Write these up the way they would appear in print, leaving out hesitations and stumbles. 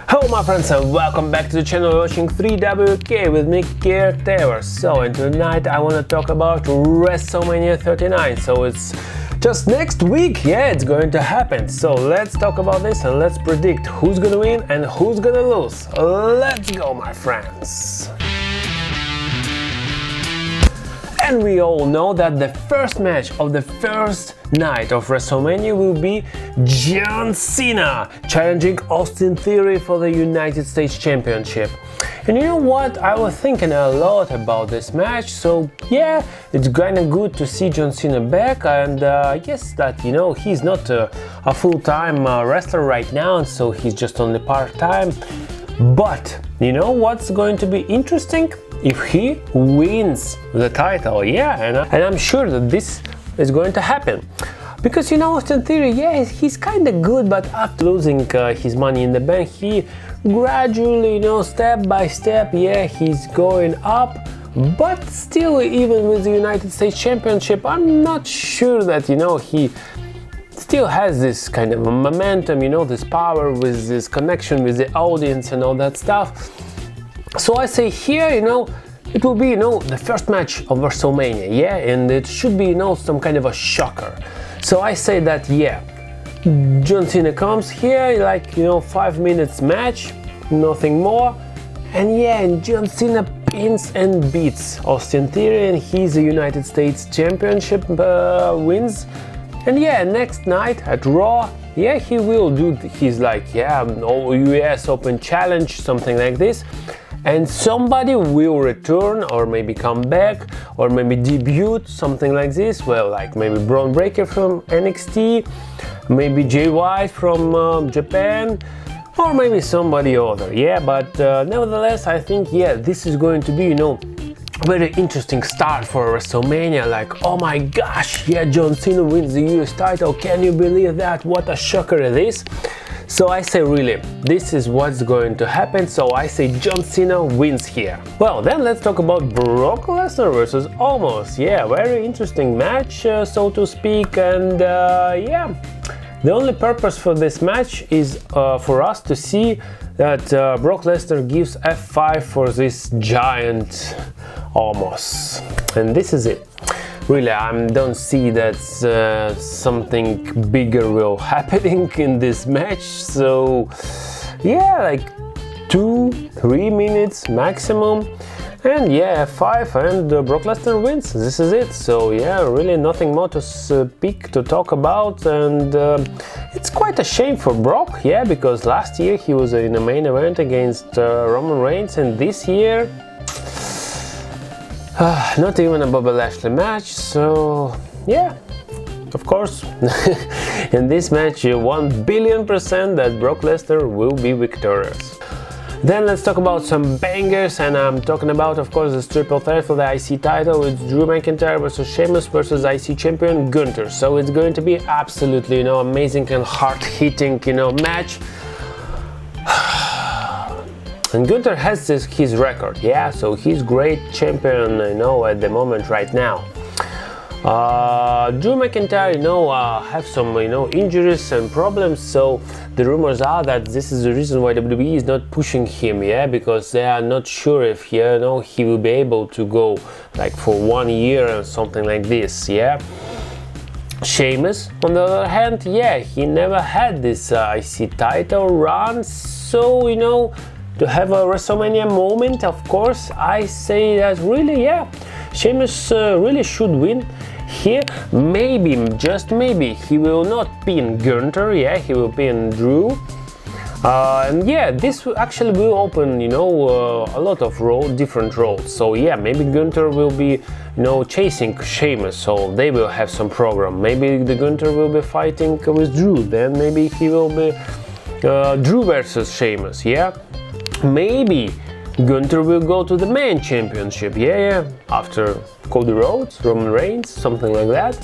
Hello my friends and welcome back to the channel watching 3WK with me, Caretaker. So, and tonight I want to talk about WrestleMania 39. So it's just next week, yeah, it's going to happen. So let's talk about this and let's predict who's gonna win and who's gonna lose. Let's go my friends. And we all know that the first match of the first night of WrestleMania will be John Cena challenging Austin Theory for the United States Championship. And you know what? I was thinking a lot about this match, so yeah, it's kinda good to see John Cena back, and I guess that, you know, he's not a full-time wrestler right now, and so he's just only part-time. But you know what's going to be interesting? If he wins the title, yeah, and I'm sure that this is going to happen. Because, you know, Austin Theory, yeah, he's kind of good, but after losing his money in the bank, he gradually, you know, step by step, yeah, he's going up. But still, even with the United States Championship, I'm not sure that, you know, he still has this kind of momentum, you know, this power with this connection with the audience and all that stuff. So I say here, you know, it will be, you know, the first match of WrestleMania, yeah, and it should be, you know, some kind of a shocker. So I say that, yeah, John Cena comes here, like, you know, 5 minutes match, nothing more, and yeah, and John Cena pins and beats Austin Theory, and he's the United States Championship wins. And yeah, next night at Raw, yeah, he will do his, like, yeah, US Open Challenge, something like this. And somebody will return, or maybe come back, or maybe debut, something like this. Well, like maybe Braun Breaker from NXT, maybe Jay White from Japan, or maybe somebody other. Yeah, but nevertheless, I think, yeah, this is going to be, you know, very interesting start for WrestleMania. Like, oh my gosh, yeah, John Cena wins the US title. Can you believe that? What a shocker it is. So I say, really, this is what's going to happen, so I say John Cena wins here. Well, then let's talk about Brock Lesnar versus Omos. Yeah, very interesting match, so to speak, and yeah, the only purpose for this match is for us to see that Brock Lesnar gives F5 for this giant Omos, and this is it. Really, I don't see that something bigger will happening in this match, so yeah, like 2-3 minutes maximum, and yeah, F5, and Brock Lesnar wins. This is it. So yeah, really nothing more to speak, to talk about, and it's quite a shame for Brock, yeah, because last year he was in a main event against Roman Reigns, and this year not even a Bobby Lashley match, so yeah, of course, in this match 1,000,000,000% that Brock Lesnar will be victorious. Then let's talk about some bangers, and I'm talking about, of course, this triple threat for the IC title with Drew McIntyre versus Sheamus versus IC champion Gunther. So it's going to be absolutely, you know, amazing and hard-hitting, you know, match. And Gunther has his record, yeah, so he's great champion, you know, at the moment right now. Drew McIntyre, you know, have some, you know, injuries and problems, so the rumors are that this is the reason why WWE is not pushing him, yeah, because they are not sure if, you know, he will be able to go like for 1 year or something like this, yeah. Sheamus, on the other hand, yeah, he never had this IC title run, so, you know, to have a WrestleMania moment, of course, I say that really, yeah, Sheamus really should win here. Maybe, just maybe, he will not pin Gunther, yeah, he will pin Drew. And yeah, this actually will open, you know, a lot of different roles. So yeah, maybe Gunther will be, you know, chasing Sheamus, so they will have some program. Maybe the Gunther will be fighting with Drew, then maybe he will be Drew versus Sheamus, yeah. Maybe Gunther will go to the main championship, yeah, after Cody Rhodes, Roman Reigns, something like that.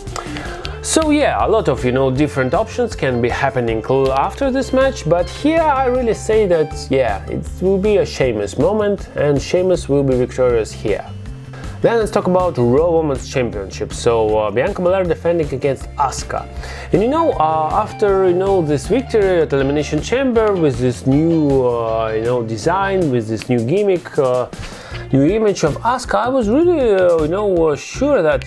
So yeah, a lot of, you know, different options can be happening after this match, but here I really say that, yeah, it will be a Sheamus moment, and Sheamus will be victorious here. Then let's talk about Raw Women's Championship. So Bianca Belair defending against Asuka. And after this victory at Elimination Chamber with this new design, with this new gimmick, new image of Asuka, I was really sure that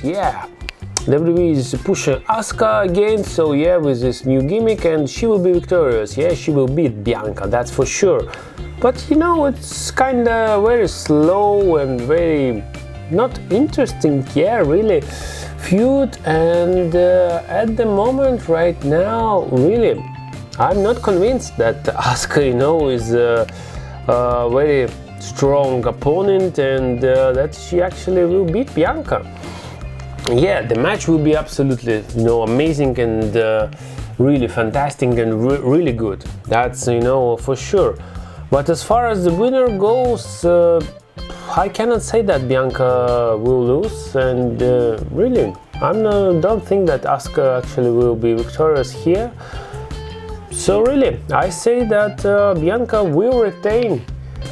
WWE is pushing Asuka again, so with this new gimmick, and she will be victorious. She will beat Bianca, that's for sure. But it's kinda very slow and very not interesting, really feud, and at the moment right now, really, I'm not convinced that Asuka, is a very strong opponent, and that she actually will beat Bianca. The match will be absolutely, amazing and really fantastic and really good. That's, for sure. But as far as the winner goes, I cannot say that Bianca will lose, and really, I don't think that Asuka actually will be victorious here. So really, I say that Bianca will retain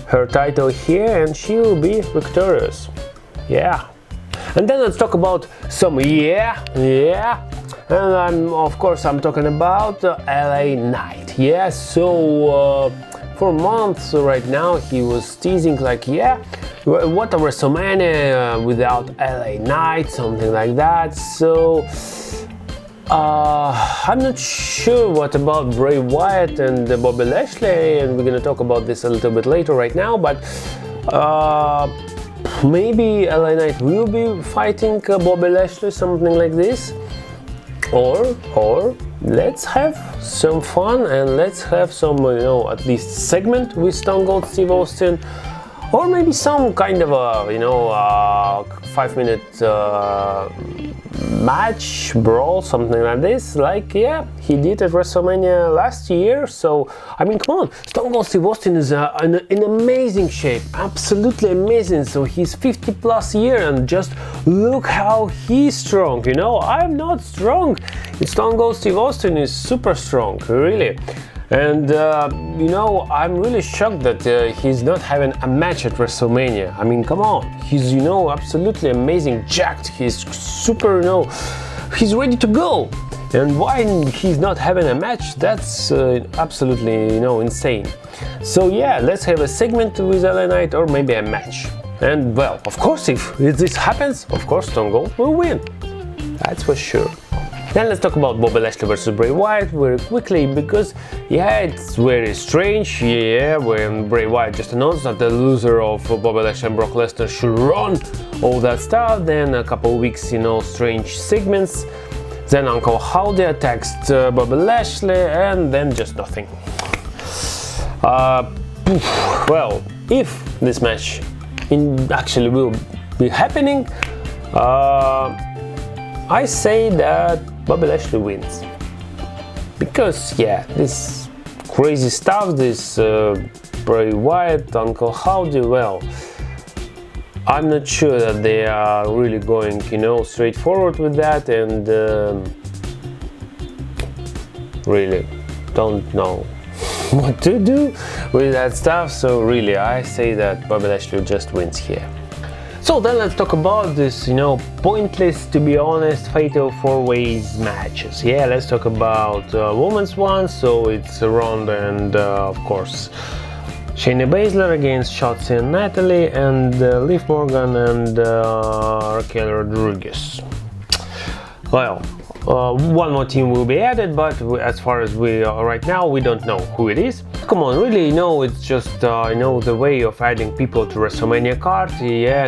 her title here, and she will be victorious. And then let's talk about some and of course I'm talking about LA Knight. So for months right now he was teasing like, what a WrestleMania without LA Knight, something like that. So I'm not sure what about Bray Wyatt and Bobby Lashley, and we're gonna talk about this a little bit later right now, but maybe LA Knight will be fighting Bobby Lashley, something like this, or let's have some fun and let's have some at least segment with Stone Cold Steve Austin, or maybe some kind of a 5-minute match, brawl, something like this, like he did at WrestleMania last year. So I mean, come on, Stone Cold Steve Austin is in amazing shape, absolutely amazing. So he's 50+ years, and just look how he's strong. I'm not strong. Stone Cold Steve Austin is super strong, really. And I'm really shocked that he's not having a match at WrestleMania. I mean, come on, he's absolutely amazing, jacked. He's super, he's ready to go. And why he's not having a match? That's absolutely insane. So let's have a segment with LA Knight, or maybe a match. And well, of course, if this happens, of course Stone Cold will win. That's for sure. Then let's talk about Bobby Lashley versus Bray Wyatt very quickly, because it's very strange, when Bray Wyatt just announced that the loser of Bobby Lashley and Brock Lesnar should run all that stuff. Then a couple of weeks, strange segments. Then Uncle Howdy attacks Bobby Lashley, and then just nothing. Well, if this match actually will be happening, I say that Bobby Lashley wins, because this crazy stuff, this Bray Wyatt, Uncle Howdy, well, I'm not sure that they are really going straightforward with that, and really don't know what to do with that stuff. So really, I say that Bobby Lashley just wins here. So then let's talk about this, pointless, to be honest, fatal 4-ways matches. Let's talk about women's one. So it's Ronda and of course Shayna Baszler against Shotzi and Natalya, and Liv Morgan and Raquel Rodriguez. Well, one more team will be added, but as far as we are right now, we don't know who it is. Come on, really, it's just the way of adding people to WrestleMania card.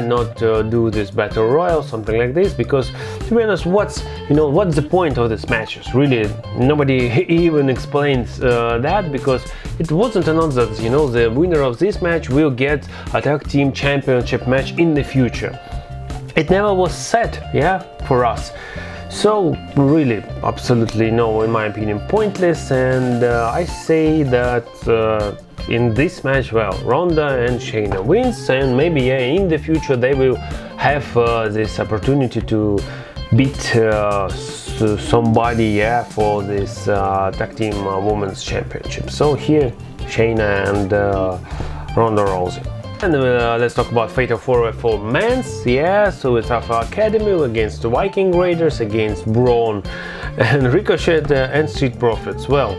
Not do this battle royal, something like this, because to be honest, what's the point of these matches? Really, nobody even explains that, because it wasn't announced that the winner of this match will get a tag team championship match in the future. It never was set, for us. So really, absolutely in my opinion, pointless, and I say that in this match, well, Ronda and Shayna wins, and maybe in the future they will have this opportunity to beat somebody for this tag team women's championship. So here Shayna and Ronda Rousey. And let's talk about Fatal 4 for men's. Yeah, so it's Alpha Academy against the Viking Raiders, against Braun and Ricochet and Street Profits. Well,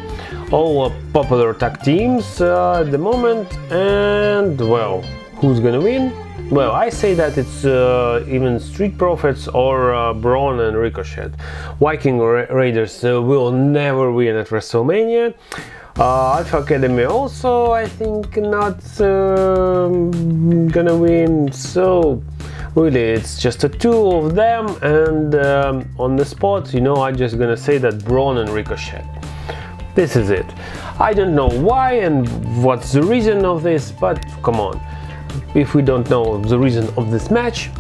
all popular tag teams at the moment. And well, who's gonna win? Well, I say that it's even Street Profits or Braun and Ricochet. Viking Raiders will never win at WrestleMania. Alpha Academy also, I think, not gonna win. So really, it's just the two of them, and on the spot, you know, I'm just gonna say that Braun and Ricochet. This is it. I don't know why and what's the reason of this, but come on. If we don't know the reason of this match,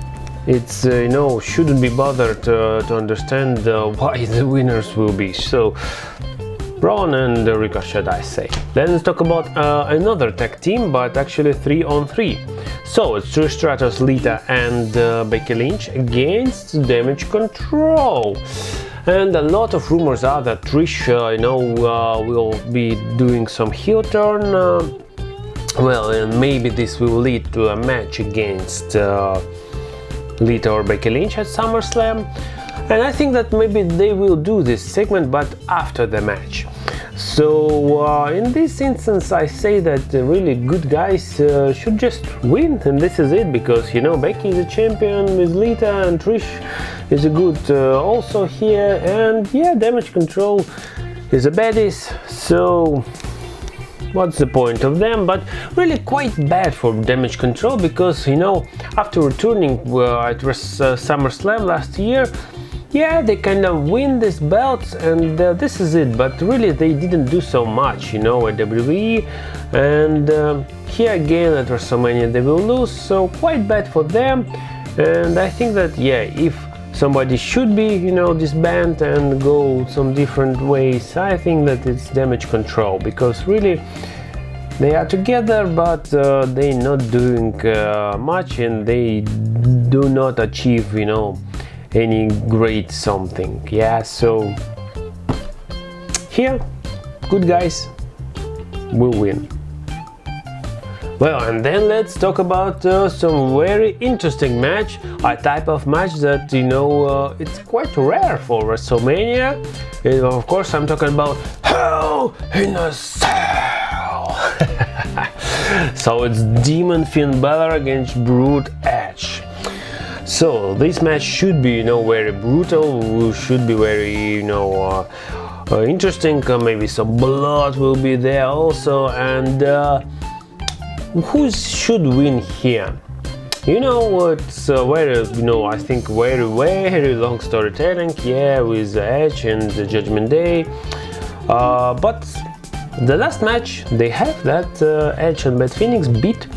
it's you know, shouldn't be bothered to understand why the winners will be. So Braun and Ricochet, I say. Then let's talk about another tag team, but actually 3-on-3. So it's Trish Stratus, Lita and Becky Lynch against Damage Control. And a lot of rumors are that Trish, you know, will be doing some heel turn. Well, and maybe this will lead to a match against Lita or Becky Lynch at SummerSlam. And I think that maybe they will do this segment, but after the match. So in this instance, I say that really good guys should just win, and this is it, because you know, Becky is a champion with Lita, and Trish is a good also here, and yeah, Damage Control is a baddies. So what's the point of them? But really quite bad for Damage Control, because you know, after returning at SummerSlam last year, yeah, they kind of win these belts, and this is it. But really, they didn't do so much, you know, at WWE. And here again at WrestleMania, they will lose. So quite bad for them. And I think that yeah, if somebody should be, you know, disbanded and go some different ways, I think that it's Damage Control, because really they are together, but they're not doing much, and they do not achieve, you know, any great something. Yeah, so here good guys will win. Well, and then let's talk about some very interesting match, a type of match that, you know, it's quite rare for WrestleMania. And of course I'm talking about Hell in a Cell. So it's Demon Finn Bálor against Brute Edge. So this match should be, you know, very brutal, should be very, you know, interesting. Maybe some blood will be there also. And who should win here? You know, it's very, you know, I think very long storytelling, yeah, with Edge and the Judgment Day. But the last match they have that Edge and Bad Phoenix beat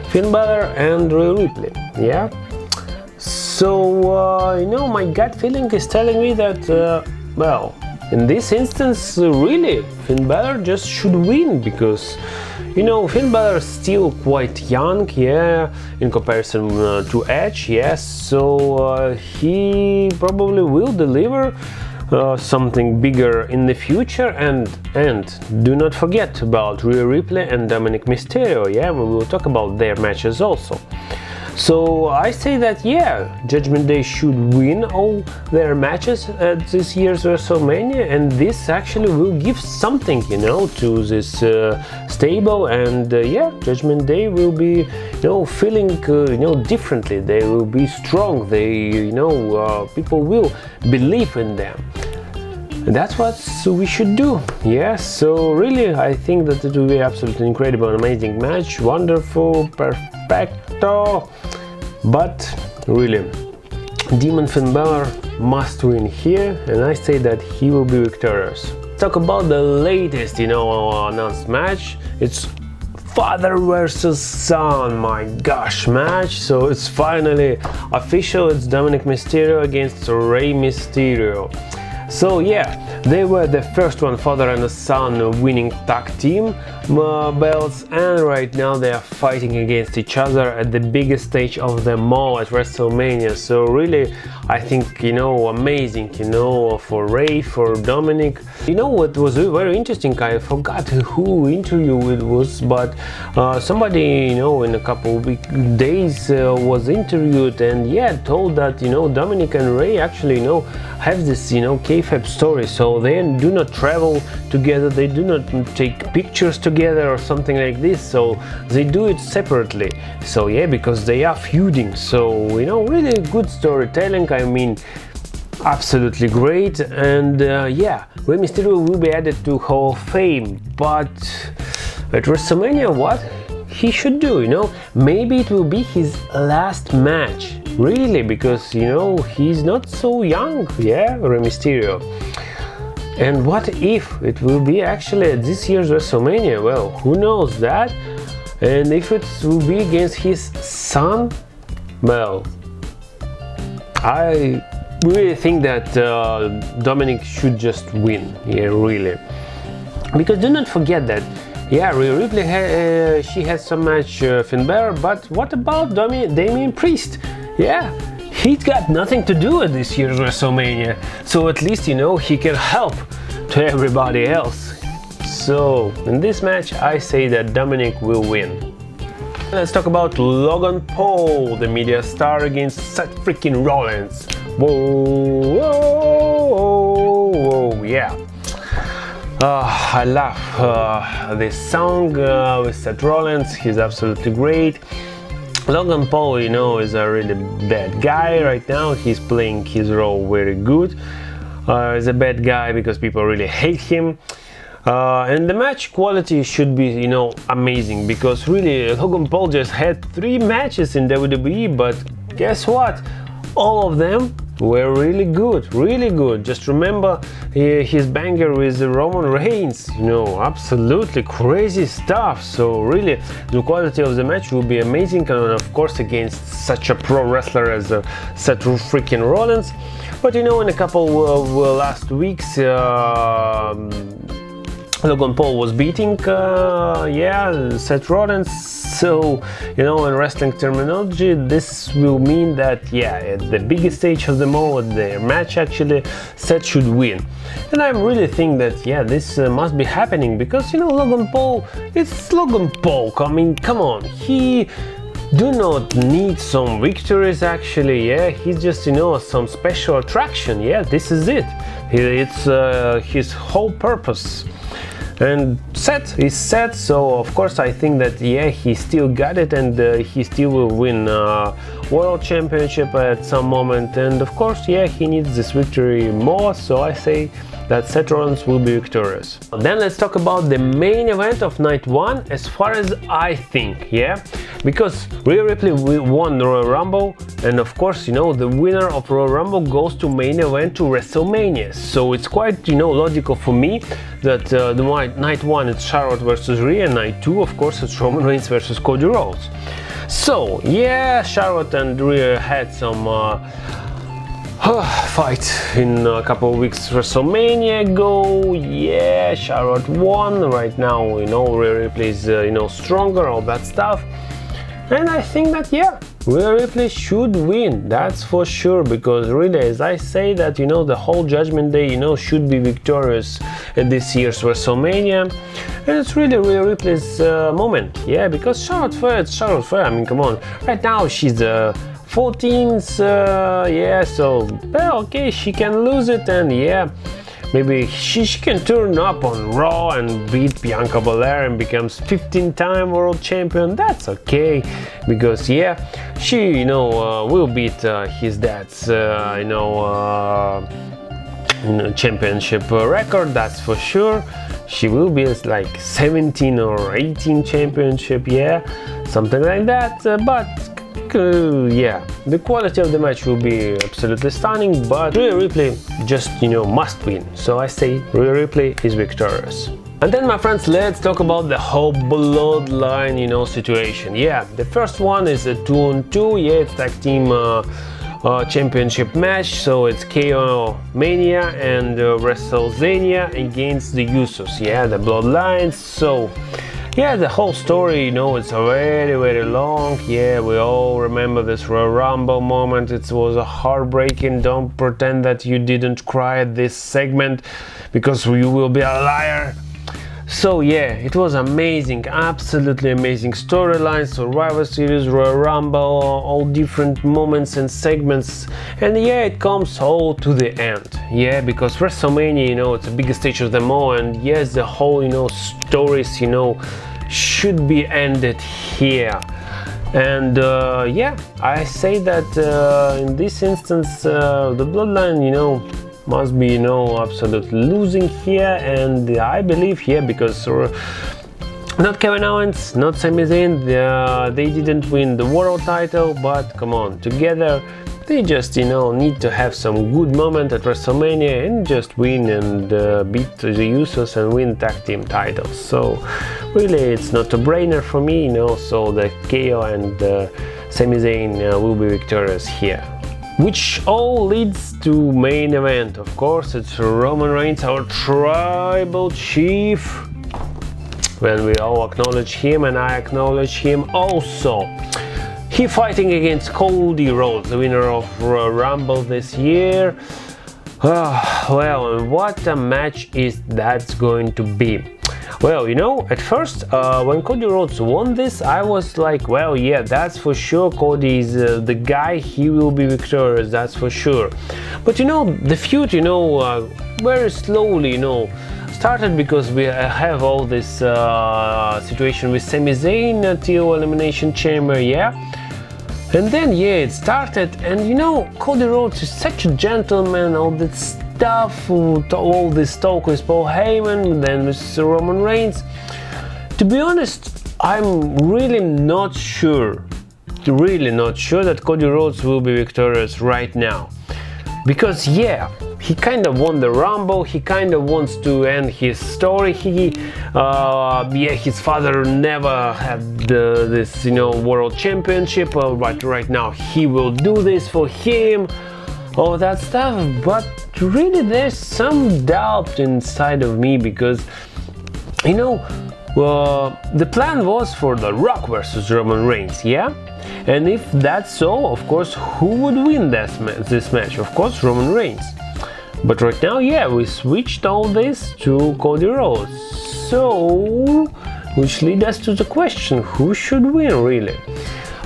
Finn Bálor and Ripley, yeah. So, you know, my gut feeling is telling me that, well, in this instance, really, Finn Bálor just should win, because, you know, Finn Bálor is still quite young, yeah, in comparison to Edge, yes, so he probably will deliver something bigger in the future, and do not forget about Rhea Ripley and Dominic Mysterio, yeah, we will talk about their matches also. So I say that yeah, Judgment Day should win all their matches at this year's WrestleMania, and this actually will give something, you know, to this stable, and yeah, Judgment Day will be, you know, feeling you know, differently. They will be strong. They, you know, people will believe in them. And that's what we should do. Yeah, so really I think that it will be absolutely incredible, amazing match, wonderful, perfecto. But really, Demon Finn Bálor must win here, and I say that he will be victorious. Talk about the latest, you know, announced match. It's father versus son, my gosh, match. So it's finally official. It's Dominic Mysterio against Rey Mysterio. So yeah, they were the first one, father and son winning tag team belts, and right now they are fighting against each other at the biggest stage of them all at WrestleMania. So really, I think, you know, amazing, you know, for Ray, for Dominic. You know what was very interesting, I forgot who interview it was, but somebody, you know, in a couple of days was interviewed, and yeah, told that, you know, Dominic and Ray actually, you know, have this, you know, kayfabe story. So they do not travel together, they do not take pictures together or something like this, so they do it separately. So yeah, because they are feuding. So, you know, really good storytelling, I mean, absolutely great. And yeah, Rey Mysterio will be added to Hall of Fame, but at WrestleMania, what he should do, you know, maybe it will be his last match, really, because, you know, he's not so young, yeah, Rey Mysterio. And what if it will be actually at this year's WrestleMania? Well, who knows that? And if it will be against his son, well, I really think that Dominic should just win, yeah, really. Because do not forget that, yeah, Rhea Ripley, she has some match Finn Balor, but what about Damian Priest? Yeah, he's got nothing to do with this year's WrestleMania, so at least, you know, he can help to everybody else. So in this match, I say that Dominic will win. Let's talk about Logan Paul, the media star, against Seth Freakin Rollins. Whoa, whoa, whoa, yeah. I love this song with Seth Rollins. He's absolutely great. Logan Paul, you know, is a really bad guy right now. He's playing his role very good. He's a bad guy because people really hate him. And the match quality should be, you know, amazing, because really Logan Paul just had 3 matches in WWE, but guess what? All of them were really good, really good. Just remember his banger with Roman Reigns, you know, absolutely crazy stuff. So really, the quality of the match will be amazing, and of course against such a pro wrestler as Seth Freakin Rollins. But you know, in a couple of last weeks, Logan Paul was beating, yeah, Seth Rollins. So, you know, in wrestling terminology, this will mean that, yeah, at the biggest stage of them all, at their match, actually, Seth should win. And I really think that, yeah, this must be happening, because, you know, Logan Paul, it's Logan Paul. I mean, come on, he do not need some victories, actually, yeah, he's just, you know, some special attraction, yeah, this is it. It's his whole purpose. And Seth is Seth, so of course I think that, yeah, he still got it, and he still will win World Championship at some moment, and of course, yeah, he needs this victory more, so I say that Seth Rollins will be victorious. Then let's talk about the main event of night 1, as far as I think, yeah, because Rhea Ripley won the Royal Rumble, and of course, you know, the winner of Royal Rumble goes to main event to WrestleMania, so it's quite, you know, logical for me that the night 1 it's Charlotte versus Rhea, night 2 of course it's Roman Reigns versus Cody Rhodes. So yeah, Charlotte and Rhea had some fight in a couple of weeks WrestleMania ago. Yeah, Charlotte won. Right now, you know, Rhea Ripley is you know, stronger, all that stuff, and I think that, yeah, Rhea Ripley should win, that's for sure, because really, as I say that, you know, the whole Judgment Day, you know, should be victorious at this year's WrestleMania, and it's really Rhea Ripley's moment, yeah, because Charlotte Flair, it's Charlotte Flair, I mean, come on, right now she's 14th, yeah, so, well, okay, she can lose it, and yeah, maybe she can turn up on Raw and beat Bianca Belair and becomes 15-time world champion. That's okay, because yeah, she, you know, will beat his dad's, you know, championship record. That's for sure. She will be like 17 or 18 championship, yeah, something like that. But yeah, the quality of the match will be absolutely stunning, but Rhea Ripley just, you know, must win. So I say Rhea Ripley is victorious. And then, my friends, let's talk about the whole bloodline, you know, situation. Yeah, the first one is a 2-on-2, yeah, it's tag team championship match, so it's KO Mania and WrestleZania against the Usos, yeah, the bloodlines. So Yeah, the whole story, you know, it's very, very long. Yeah, we all remember this Royal Rumble moment. It was a heartbreaking. Don't pretend that you didn't cry at this segment, because you will be a liar. So yeah, it was amazing, absolutely amazing storyline, Survivor Series, Royal Rumble, all different moments and segments, and yeah, it comes all to the end. Yeah, because WrestleMania, you know, it's the biggest stage of them all, and yes, the whole, you know, stories, you know, should be ended here. And yeah, I say that in this instance, the Bloodline, you know, must be, you know, absolutely losing here, and I believe here, because not Kevin Owens, not Sami Zayn, they didn't win the world title, but come on, together they just, you know, need to have some good moment at WrestleMania and just win and beat the Usos and win tag team titles. So really, it's not a brainer for me, you know. So the KO and Sami Zayn will be victorious here. Which all leads to main event. Of course, it's Roman Reigns, our tribal chief. When we all acknowledge him, and I acknowledge him also. He fighting against Cody Rhodes, the winner of Rumble this year. Well, and what a match is that going to be. Well, you know, at first, when Cody Rhodes won this, I was like, well, yeah, that's for sure, Cody is the guy, he will be victorious, that's for sure. But, you know, the feud, you know, very slowly, you know, started, because we have all this situation with Sami Zayn until Elimination Chamber, yeah. And then, yeah, it started, and, you know, Cody Rhodes is such a gentleman, all this stuff, all this talk with Paul Heyman, then with Roman Reigns. To be honest, I'm really not sure that Cody Rhodes will be victorious right now. Because yeah, he kind of won the Rumble, he kind of wants to end his story. Yeah, his father never had this, you know, world championship, but right now he will do this for him, all that stuff. But really, there's some doubt inside of me, because, you know, the plan was for The Rock versus Roman Reigns, yeah? And if that's so, of course, who would win this match? Of course, Roman Reigns. But right now, yeah, we switched all this to Cody Rhodes. So, which leads us to the question, who should win, really?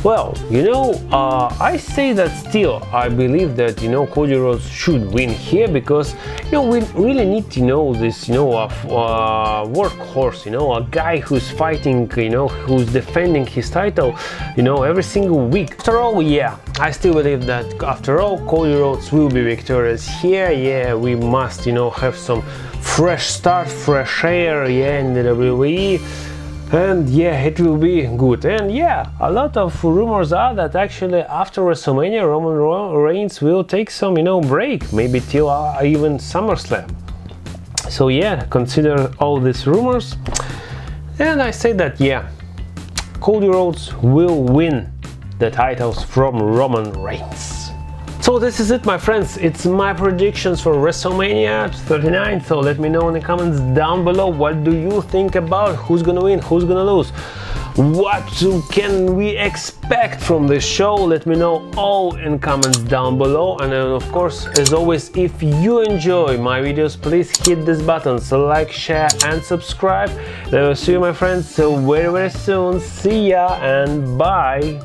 Well, you know, I say that still, I believe that, you know, Cody Rhodes should win here, because, you know, we really need to know this, you know, workhorse, you know, a guy who's fighting, you know, who's defending his title, you know, every single week. After all, yeah, I still believe that after all, Cody Rhodes will be victorious here. Yeah, we must, you know, have some fresh start, fresh air, yeah, in the WWE. And yeah, it will be good. And yeah, a lot of rumors are that actually after WrestleMania, Roman Reigns will take some, you know, break, maybe till even SummerSlam. So yeah, consider all these rumors. And I say that yeah, Cody Rhodes will win the titles from Roman Reigns. So this is it, my friends. It's my predictions for WrestleMania 39. So let me know in the comments down below, what do you think about who's gonna win, who's gonna lose? What can we expect from this show? Let me know all in comments down below. And then, of course, as always, if you enjoy my videos, please hit this button, so like, share and subscribe. Then I'll see you, my friends, so very, very soon. See ya and bye.